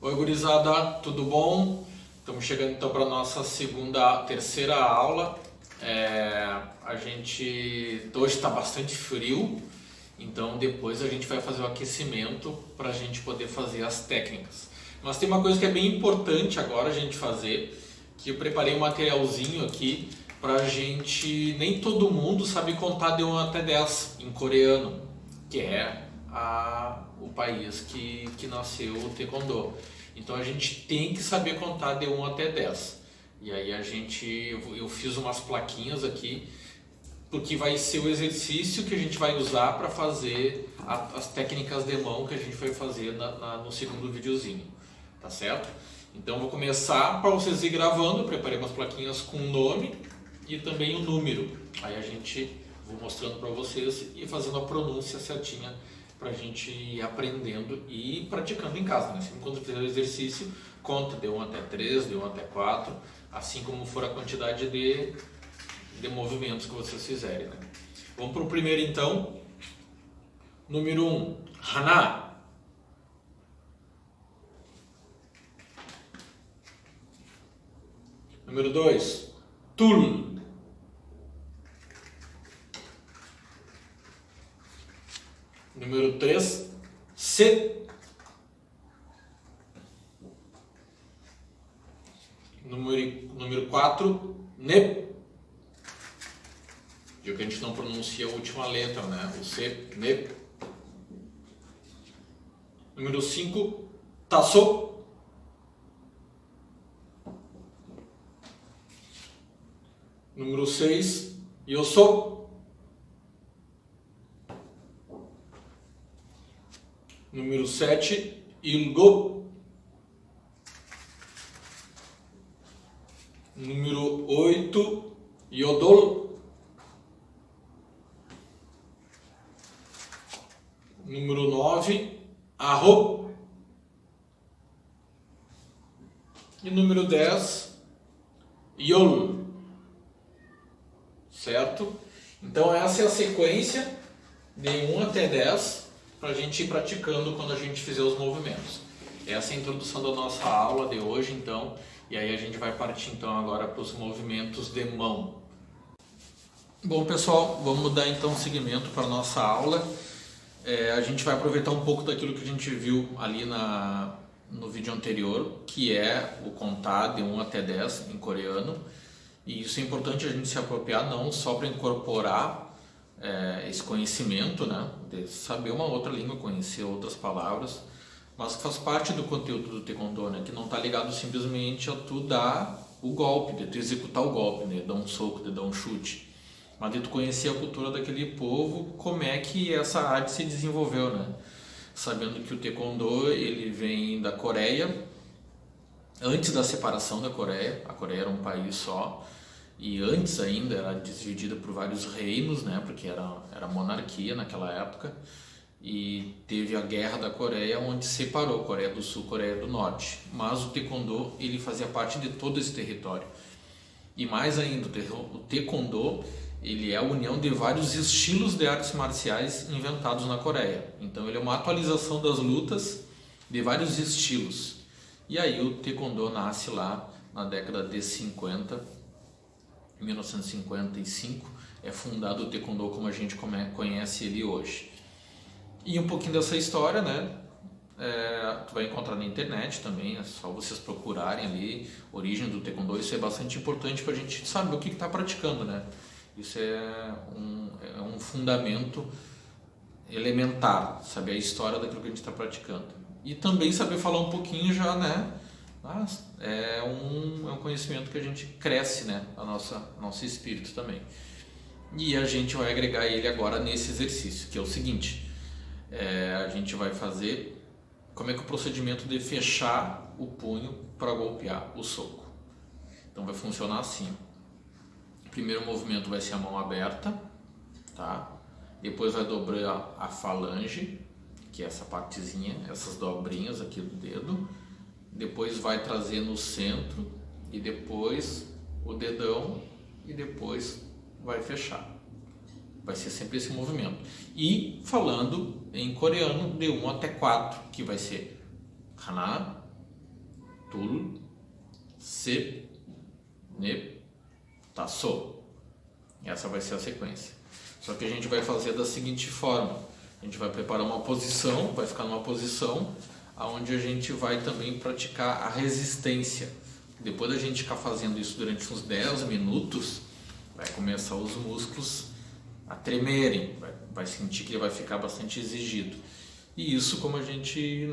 Oi, gurizada, tudo bom? Estamos chegando então para a nossa terceira aula. A gente hoje está bastante frio, então depois a gente vai fazer o aquecimento para a gente poder fazer as técnicas. Mas tem uma coisa que é bem importante agora a gente fazer, que eu preparei um materialzinho aqui para a gente. Nem todo mundo sabe contar de 1 até 10 em coreano, que é o país que nasceu o Taekwondo. Então a gente tem que saber contar de 1 até 10. E aí eu fiz umas plaquinhas aqui, porque vai ser o exercício que a gente vai usar para fazer as técnicas de mão que a gente vai fazer no segundo videozinho, tá certo? Então vou começar para vocês ir gravando. Preparei umas plaquinhas com o nome e também o número. Aí vou mostrando para vocês e fazendo a pronúncia certinha para a gente ir aprendendo e praticando em casa, né? Sempre quando fizer o exercício, conta de 1 até 3, de 1 até 4, assim como for a quantidade de movimentos que vocês fizerem, né? Vamos para o primeiro então. Número 1, Hana. Número 2, Tul. Número 3, Se. Número 4, Ne. Viu que a gente não pronuncia a última letra, né? O Se, Ne. Número 5, Taso. Número 6, Yoso. Número 7, Ilgo. Número 8, Yodol. Número 9, Arro. E número 10, Yol. Certo? Então essa é a sequência de 1 até 10 para a gente ir praticando quando a gente fizer os movimentos. Essa é a introdução da nossa aula de hoje, então, e aí a gente vai partir então agora para os movimentos de mão. Bom, pessoal, vamos dar então seguimento para a nossa aula. A gente vai aproveitar um pouco daquilo que a gente viu ali no vídeo anterior, que é o contar de 1 até 10 em coreano. E isso é importante a gente se apropriar não só para incorporar esse conhecimento, né, de saber uma outra língua, conhecer outras palavras, mas que faz parte do conteúdo do Taekwondo, né, que não está ligado simplesmente a tu dar o golpe, de tu executar o golpe, né, de dar um soco, de dar um chute, mas de tu conhecer a cultura daquele povo, como é que essa arte se desenvolveu, né, sabendo que o Taekwondo ele vem da Coreia, antes da separação da Coreia. A Coreia era um país só, e antes ainda era dividida por vários reinos, né, porque era monarquia naquela época, e teve a Guerra da Coreia, onde separou Coreia do Sul e Coreia do Norte. Mas o Taekwondo ele fazia parte de todo esse território. E mais ainda, o Taekwondo ele é a união de vários estilos de artes marciais inventados na Coreia. Então ele é uma atualização das lutas de vários estilos. E aí o Taekwondo nasce lá na década de 50, em 1955, é fundado o Taekwondo como a gente conhece ele hoje. E um pouquinho dessa história, né, tu vai encontrar na internet também, é só vocês procurarem ali, origem do Taekwondo. Isso é bastante importante para a gente saber o que está praticando, né. Isso é um fundamento elementar, saber a história daquilo que a gente está praticando. E também saber falar um pouquinho já, né, mas é um conhecimento que a gente cresce, né, nosso espírito também. E a gente vai agregar ele agora nesse exercício, que é o seguinte, a gente vai fazer como é que o procedimento de fechar o punho para golpear o soco. Então vai funcionar assim. O primeiro movimento vai ser a mão aberta, tá? Depois vai dobrar a falange, que é essa partezinha, essas dobrinhas aqui do dedo. Depois vai trazer no centro e depois o dedão e depois vai fechar. Vai ser sempre esse movimento. E falando em coreano de 1 até 4, que vai ser Hana, tul, se, ne, tasso. Essa vai ser a sequência. Só que a gente vai fazer da seguinte forma. A gente vai preparar uma posição, vai ficar numa posição onde a gente vai também praticar a resistência. Depois da gente ficar fazendo isso durante uns 10 minutos, vai começar os músculos a tremerem, vai sentir que ele vai ficar bastante exigido. E isso, como a gente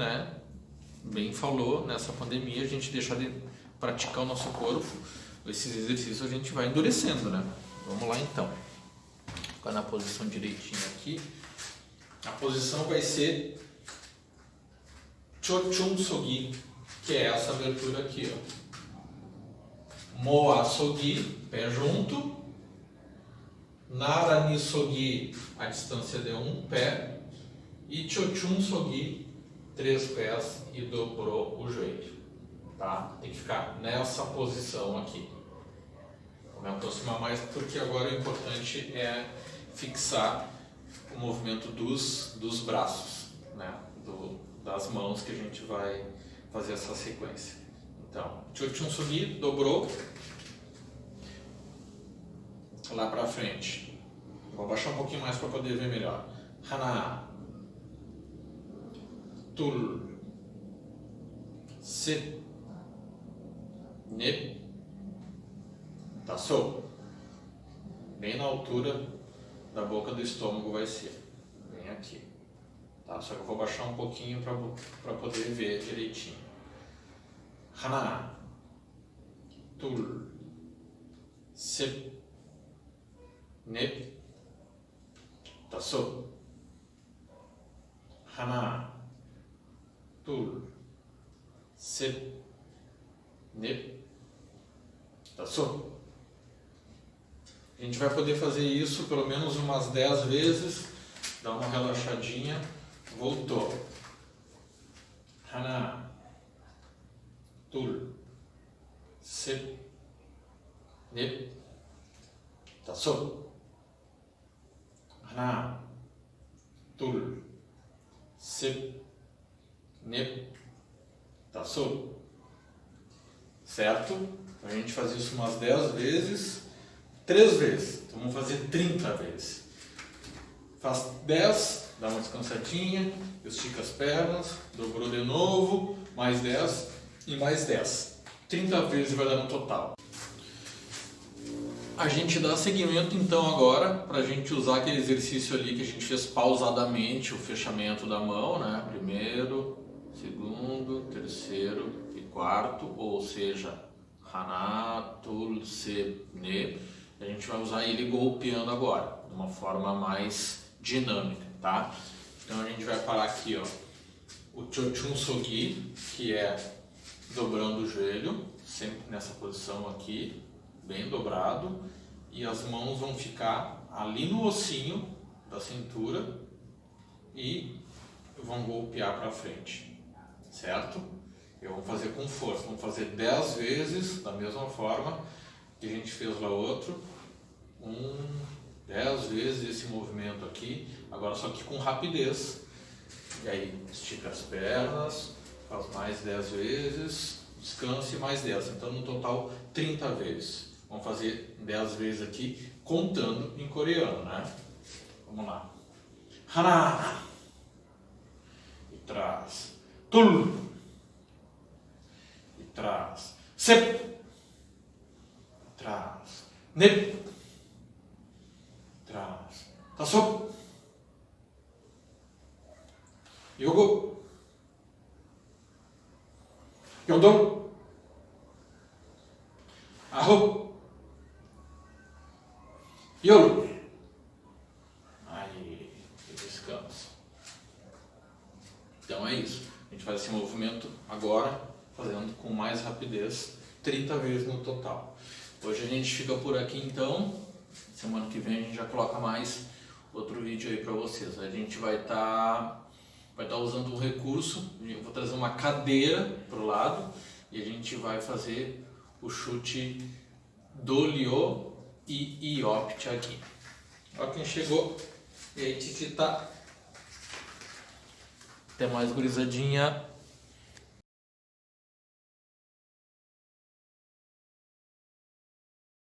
bem falou, nessa pandemia, a gente deixar de praticar o nosso corpo, esses exercícios a gente vai endurecendo, né? Vamos lá então. Ficar na posição direitinho aqui. A posição vai ser Chochun Sogi, que é essa abertura aqui, ó. Moa Sogi, pé junto. Narani Sogi, a distância de um pé. E Chochun Sogi, 3 pés e dobrou o joelho. Tá? Tem que ficar nessa posição aqui. Vou me aproximar mais porque agora o importante é fixar o movimento dos braços, né? Das mãos que a gente vai fazer essa sequência. Então, Chochun Sogi, dobrou. Lá pra frente. Vou abaixar um pouquinho mais para poder ver melhor. Hana. Tul. Se. Ne. Tasso. Bem na altura da boca do estômago vai ser. Bem aqui. Tá? Só que eu vou baixar um pouquinho para poder ver direitinho. Hana. Tul. Se. Ne. Tasso. Hana. Tul. Se. Ne. Tasso. A gente vai poder fazer isso pelo menos umas 10 vezes. Dá uma relaxadinha. Voltou. Hana. Tul. Se. Ne. Tasso. Hana. Tul. Se. Ne. Tasso. Certo? A gente faz isso umas 10 vezes. 3 vezes. Então vamos fazer 30 vezes. Faz 10, dá uma descansadinha, estica as pernas, dobrou de novo, mais 10 e mais 10. 30 vezes vai dar no total. A gente dá seguimento então agora para a gente usar aquele exercício ali que a gente fez pausadamente, o fechamento da mão, né? Primeiro, segundo, terceiro e quarto, ou seja, Hana, Tul, Se, Ne. A gente vai usar ele golpeando agora, de uma forma mais dinâmica, tá? Então a gente vai parar aqui, ó, o Chochun Sogi, que é dobrando o joelho, sempre nessa posição aqui, bem dobrado, e as mãos vão ficar ali no ossinho da cintura e vão golpear para frente, certo? E vamos fazer com força, vamos fazer 10 vezes da mesma forma que a gente fez lá outro. 10 vezes esse movimento aqui, agora só que com rapidez. E aí estica as pernas, faz mais 10 vezes, descansa e mais 10. Então no total 30 vezes. Vamos fazer 10 vezes aqui, contando em coreano, né? Vamos lá. Hana. E trás. Tul. E trás. Sep. Trás. Nep. Trás. Tasso. Yogo. Yodon. Aho. Yoru. Aí, descanso. Então é isso. A gente faz esse movimento agora, fazendo com mais rapidez, 30 vezes no total. Hoje a gente fica por aqui então. Semana que vem a gente já coloca mais outro vídeo aí para vocês. A gente vai estar usando um recurso. Eu vou trazer uma cadeira pro lado e a gente vai fazer o chute do Lyo e Iopt aqui. Olha quem chegou. E aí, Titi tá. Até mais, gurizadinha.